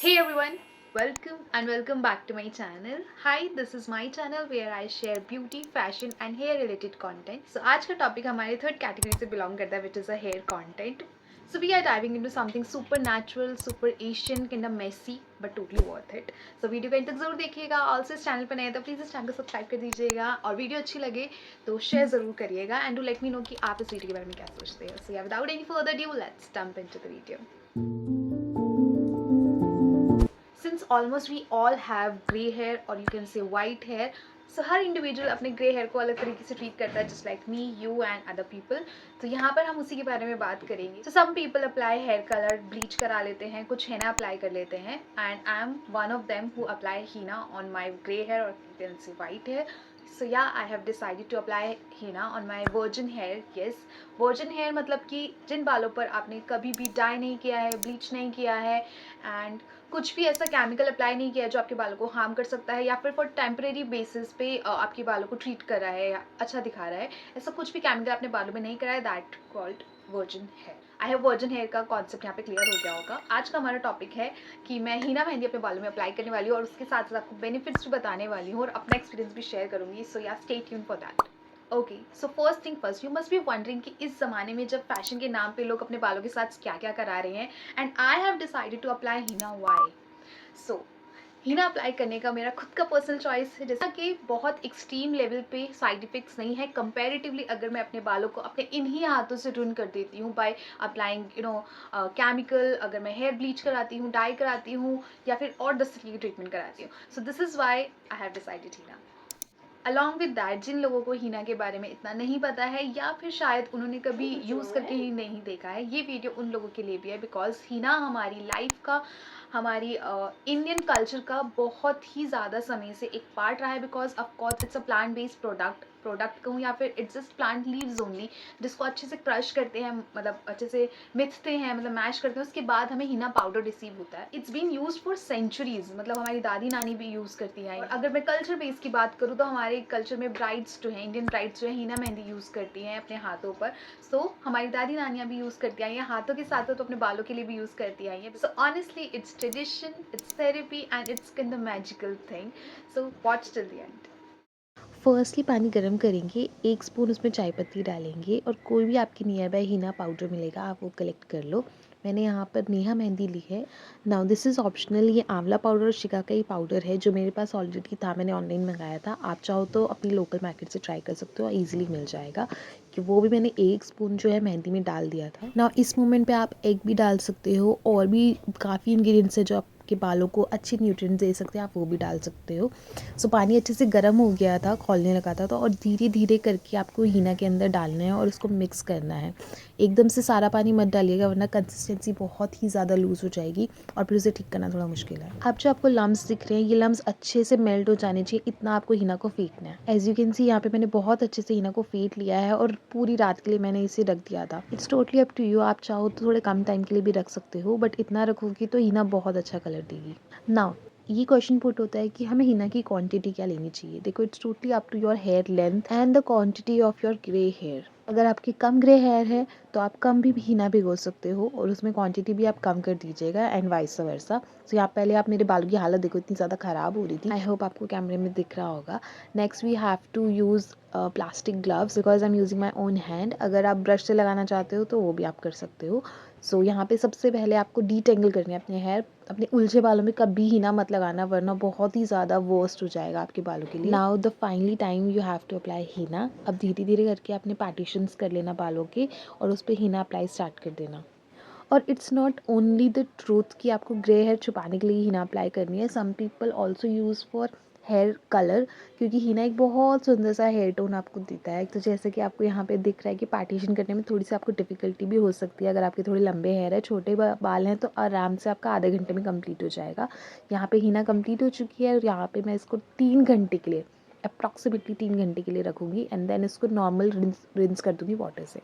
Hey everyone, welcome back to my channel. Hi, this is my channel where I share beauty, fashion and hair related content. So आज का topic हमारे third category से belong करता है which is a hair content. So we are diving into something supernatural, super Asian, kind of messy but totally worth it. So video का इंतजार जरूर देखिएगा. Also इस चैनल पर नए हैं तो प्लीज़ इस चैनल को सब्सक्राइब कर दीजिएगा और वीडियो अच्छी लगे तो शेयर ज़रूर करिएगा and do let me know कि आप इस वीडियो के बारे में क्या सोचते हो. So yeah, without any further ado, let's jump into the video. Since almost we all have gray hair or you can say white hair, so her individual अपने ग्रे हेयर को अलग तरीके से ट्रीट करता है just like me, you and other people. तो यहाँ पर हम उसी के बारे में बात करेंगे. तो some people apply hair colour, bleach करा लेते हैं, कुछ हेना अप्लाई कर लेते हैं and I am one of them who apply henna on my grey hair और you can say white hair. So yeah, I have decided to apply henna on my virgin hair. Yes, virgin hair मतलब कि जिन बालों पर आपने कभी भी die नहीं किया है, ब्लीच नहीं किया है एंड कुछ भी ऐसा केमिकल अप्लाई नहीं किया है जो आपके बालों को हार्म कर सकता है या फिर फॉर टेम्परेरी बेसिस पे आपके बालों को ट्रीट कर रहा है या अच्छा दिखा रहा है. ऐसा कुछ भी केमिकल आपने बालों में नहीं करा है, that called virgin hair. I have virgin hair का कॉन्सेप्ट यहाँ पे क्लियर हो गया होगा. आज का हमारा टॉपिक है कि मैं हीना मेहंदी अपने बालों में अप्लाई करने वाली हूँ और उसके साथ साथ आपको बेनिफिट्स भी बताने वाली हूँ और अपना एक्सपीरियंस भी शेयर करूँगी. सो या stay tune for that. Okay, so first thing first, you must be wondering कि इस ज़माने में जब फैशन के नाम पे लोग अपने बालों के साथ क्या क्या करा रहे हैं and I have decided to apply henna. Why? So henna apply करने का मेरा खुद का पर्सनल चॉइस है, जैसा कि बहुत एक्सट्रीम लेवल पे साइड इफेक्ट्स नहीं है कंपैरेटिवली अगर मैं अपने बालों को अपने इन्हीं हाथों से रुइन कर देती हूँ बाय अप्लाइंग केमिकल. अगर मैं हेयर ब्लीच कराती हूँ, डाई कराती हूँ या फिर और 10 तरीके की ट्रीटमेंट कराती हूँ. So this is why I have decided henna. Along with that, जिन लोगों को हीना के बारे में इतना नहीं पता है या फिर शायद उन्होंने कभी यूज़ करके ही नहीं देखा है, ये वीडियो उन लोगों के लिए भी है बिकॉज हीना हमारी लाइफ का, हमारी इंडियन कल्चर का बहुत ही ज़्यादा समय से एक पार्ट रहा है because of course it's a plant based product कहूँ या फिर it's just plant leaves only जिसको अच्छे से क्रश करते हैं, मतलब अच्छे से मिथते हैं, मतलब मैश करते हैं, उसके बाद हमें हीना पाउडर रिसीव होता है. It's been use for centuries, मतलब हमारी दादी नानी भी यूज़ करती है. और अगर मैं कल्चर बेस की बात करूँ तो हमारे कल्चर में ब्राइड्स जो हैं, इंडियन ब्राइड्स जो है हीना मेहंदी यूज़ करती हैं अपने हाथों पर. सो हमारी दादी नानियाँ भी यूज़ करती आई हैं, हाथों के साथ तो अपने बालों के लिए भी यूज़ करती आई हैं. So honestly it's tradition, it's therapy and it's kind of magical thing. So watch till the end. Firstly पानी गर्म करेंगे, 1 स्पून उसमें चाय पत्ती डालेंगे और कोई भी आपके नियर बाय हीना पाउडर मिलेगा आप वो कलेक्ट कर लो. मैंने यहाँ पर नेहा मेहंदी ली है. Now this is optional. ये आंवला पाउडर और शिकाकाई पाउडर है जो मेरे पास ऑलरेडी था, मैंने ऑनलाइन मंगाया था. आप चाहो तो अपनी लोकल मार्केट से ट्राई कर सकते हो, ईजिली मिल जाएगा. कि वो भी मैंने 1 स्पून जो है मेहंदी में डाल दिया था. नाउ इस मोमेंट पे आप एग भी डाल सकते हो और भी काफ़ी इंग्रेडिएंट्स है जो आपके बालों को अच्छे न्यूट्रिएंट्स दे सकते हैं, आप वो भी डाल सकते हो. सो पानी अच्छे से गर्म हो गया था, खौलने लगा था तो, और धीरे धीरे करके आपको हीना के अंदर डालना है और उसको मिक्स करना है. एकदम से सारा पानी मत डालिएगा वरना कंसिस्टेंसी बहुत ही ज़्यादा लूज़ हो जाएगी और फिर उसे ठीक करना थोड़ा मुश्किल है. अब जो आपको लम्स दिख रहे हैं ये लम्स अच्छे से मेल्ट हो जाने चाहिए, इतना आपको हीना को फेंटना है. एज यू कैन सी यहाँ पे मैंने बहुत अच्छे से हीना को फेंट लिया है और पूरी रात के लिए मैंने इसे रख दिया था. It's totally up to you, आप चाहो तो थोड़े कम टाइम के लिए भी रख सकते हो बट इतना रखोगी तो हीना बहुत अच्छा कलर देगी. नाउ ये क्वेश्चन पुट होता है कि हमें हीना की क्वांटिटी क्या लेनी चाहिए. देखो it's totally up to your hair length and the quantity of your grey hair. अगर आपकी कम ग्रे हेयर है तो आप कम भी हीना भिगो सकते हो और उसमें क्वांटिटी भी आप कम कर दीजिएगा एंड वाइस वर्सा. सो यहाँ पहले आप मेरे बालों की हालत देखो, इतनी ज़्यादा ख़राब हो रही थी. आई होप आपको कैमरे में दिख रहा होगा. Next we have to use plastic gloves because I am using my own hand. अगर आप ब्रश से लगाना चाहते हो तो वो भी आप कर सकते हो. सो यहाँ पे सबसे पहले आपको डीटेंगल करनी है अपने हेयर. अपने उलझे बालों में कभी हीना मत लगाना वरना बहुत ही ज़्यादा वर्स्ट हो जाएगा आपके बालों के लिए. Now the finally time you have to apply henna. अब धीरे धीरे करके अपने पार्टीशंस कर लेना बालों के और उस पर हीना अप्लाई स्टार्ट कर देना. और it's not only the truth कि आपको ग्रे हेयर छुपाने के लिए हीना अप्लाई करनी है. Some people also use for hair colour क्योंकि हीना एक बहुत सुंदर सा हेयर टोन आपको देता है. तो जैसे कि आपको यहाँ पे दिख रहा है कि पार्टीशन करने में थोड़ी सी आपको डिफ़िकल्टी भी हो सकती है. अगर आपके थोड़े लंबे हेयर है, छोटे बाल हैं तो आराम से आपका आधे घंटे में कंप्लीट हो जाएगा. यहाँ पे हीना कंप्लीट हो चुकी है और यहाँ पे मैं इसको 3 घंटे के लिए, अप्रॉक्सीमेटली 3 घंटे के लिए रखूँगी एंड देन इसको नॉर्मल रिंस कर दूँगी वाटर से.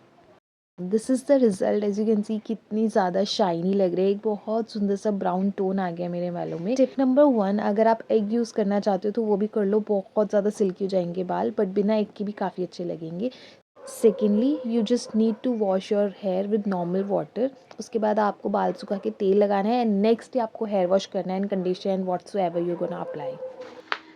This is the result. As you can see कितनी ज़्यादा शाइनी लग रही है. एक बहुत सुंदर सा ब्राउन टोन आ गया मेरे बालों में. टिप नंबर 1, अगर आप एग यूज़ करना चाहते हो तो वो भी कर लो, बहुत ज़्यादा सिल्की हो जाएंगे बाल बट बिना एग के भी काफ़ी अच्छे लगेंगे. Secondly you just need to wash your hair with normal water. उसके बाद आपको बाल सुखा के तेल लगाना है एंड नेक्स्ट आपको हेयर वॉश करना है and conditioner and whatsoever you gonna apply.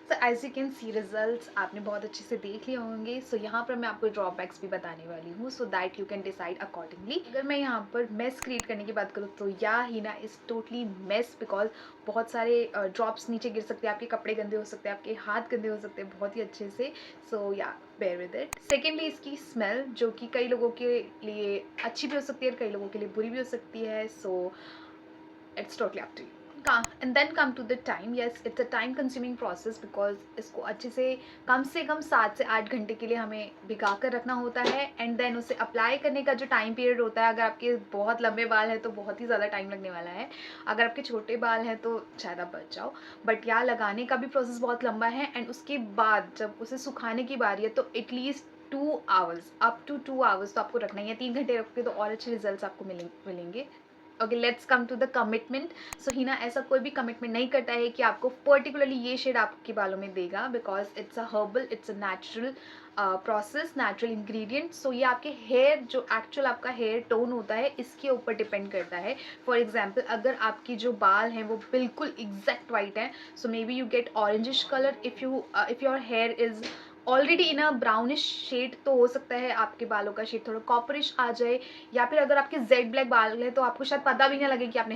So as you can see results आपने बहुत अच्छे से देख लिए होंगे। सो यहाँ पर मैं आपको ड्रॉबैक्स भी बताने वाली हूँ so that you can decide accordingly. अगर मैं यहाँ पर मेस क्रिएट करने की बात करूँ तो या हीना इज़ टोटली मेस, बिकॉज बहुत सारे ड्रॉप्स नीचे गिर सकते हैं, आपके कपड़े गंदे हो सकते हैं, आपके हाथ गंदे हो सकते हैं बहुत ही अच्छे से। सो या बेयर विद इट। सेकेंडली इसकी स्मेल जो कि कई लोगों के लिए अच्छी भी हो सकती है और कई लोगों के लिए बुरी भी हो सकती है। सो it's totally up to you. And then come to the time. Yes, it's a time consuming process because इसको अच्छे से कम 7 से 8 घंटे के लिए हमें भिगा कर रखना होता है एंड देन उसे अप्लाई करने का जो टाइम पीरियड होता है, अगर आपके बहुत लंबे बाल हैं तो बहुत ही ज़्यादा टाइम लगने वाला है, अगर आपके छोटे बाल हैं तो शायद आप बच जाओ, बट यहाँ लगाने का भी प्रोसेस बहुत लंबा है एंड उसके बाद जब उसे सुखाने की बारी है तो at least 2 hours, up to 2 hours तो आपको रखना ही है। 3 घंटे रखोगे तो और अच्छे रिजल्ट्स आपको मिलेंगे। Okay, let's come to the commitment. So henna ऐसा कोई भी कमिटमेंट नहीं करता है कि आपको पर्टिकुलरली ये शेड आपके बालों में देगा, because it's a herbal, it's a natural process, natural ingredient. So ये आपके हेयर जो एक्चुअल आपका हेयर टोन होता है इसके ऊपर डिपेंड करता है। फॉर एग्जाम्पल अगर आपकी जो बाल हैं वो बिल्कुल एग्जैक्ट वाइट हैं, so may be you get orangish colour. If your hair is already in a brownish shade तो हो सकता है आपके बालों का शेड थोड़ा कॉपरिश आ जाए, या फिर अगर आपके जेड ब्लैक बाल है तो आपको शायद पता भी नहीं लगे कि आपने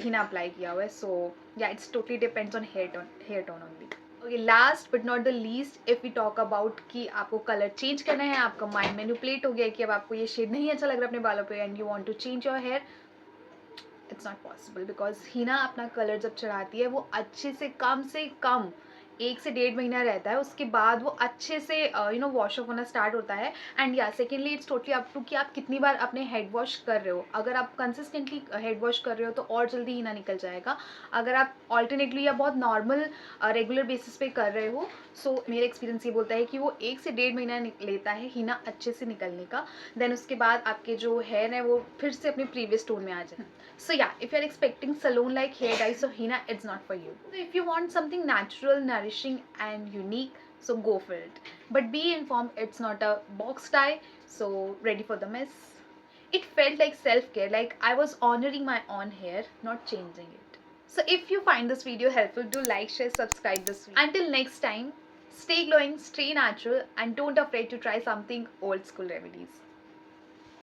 हीना अप्लाई किया हुआ है। सो या it's totally depends on hair tone only. Okay, last but not the least, if we talk about कि आपको कलर चेंज करना है, आपका माइंड मैनिपुलेट हो गया है कि अब आपको ये शेड नहीं अच्छा लग रहा अपने बालों पे and you want to change your hair, it's not possible, because henna अपना कलर जब चढ़ाती है वो अच्छे से कम 1 से 1.5 महीना रहता है, उसके बाद वो अच्छे से वॉश ऑफ होना स्टार्ट होता है। एंड या secondly it's totally up to कि आप कितनी बार अपने हेड वॉश कर रहे हो। अगर आप कंसिस्टेंटली हेड वॉश कर रहे हो तो और जल्दी हीना निकल जाएगा। अगर आप ऑल्टरनेटली या बहुत नॉर्मल रेगुलर बेसिस पे कर रहे हो, सो मेरा एक्सपीरियंस ये बोलता है कि वो 1 से 1.5 महीना लेता है हीना अच्छे से निकलने का। देन उसके बाद आपके जो हेयर है वो फिर से अपने प्रीवियस टोन में आ जाए। So yeah, if you're expecting salon like hair dye, so Hina, it's not for you. So if you want something natural, nourishing and unique, so go for it. But be informed, it's not a box dye, so ready for the mess. It felt like self-care, like I was honoring my own hair, not changing it. So if you find this video helpful, do like, share, subscribe this video. Until next time, stay glowing, stay natural and don't afraid to try something old school remedies.